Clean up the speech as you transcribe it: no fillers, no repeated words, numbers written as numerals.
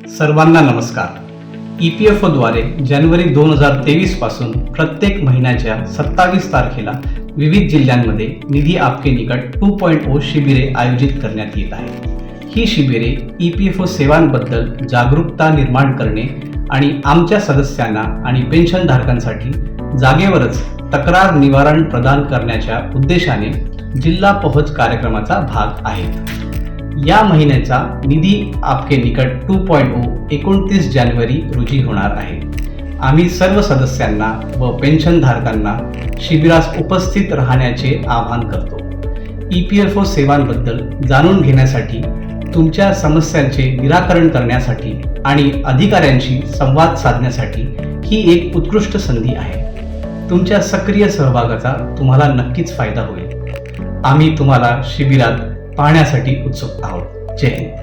सर्वांना नमस्कार. EPFOद्वारे जानेवारी 2023 पासून प्रत्येक महिन्याच्या 27 तारखेला विविध जिल्ह्यांमध्ये निधी आपके निकट 2.0 शिबिरे आयोजित करण्यात येत आहे. ही शिबिरे EPFO सेवांबद्दल जागरूकता निर्माण करणे आणि आमच्या सदस्यांना आणि पेन्शनधारकांसाठी जागेवरच तक्रार निवारण प्रदान करण्याच्या उद्देशाने जिल्हा पोहोच कार्यक्रमाचा भाग आहेत. या महिन्याचा निधी आपके निकट 2.0 29 जानेवारी रोजी होणार आहे. आम्ही सर्व सदस्यांना व पेन्शनधारकांना शिबिरास उपस्थित राहण्याचे आवाहन करतो. EPFO सेवांबद्दल जाणून घेण्यासाठी, तुमच्या समस्यांचे निराकरण करण्यासाठी आणि अधिकाऱ्यांशी संवाद साधण्यासाठी ही एक उत्कृष्ट संधी आहे. तुमच्या सक्रिय सहभागाचा तुम्हाला नक्कीच फायदा होईल. आम्ही तुम्हाला शिबिरात पाहण्यासाठी उत्सुक आहोत. जय हिंद.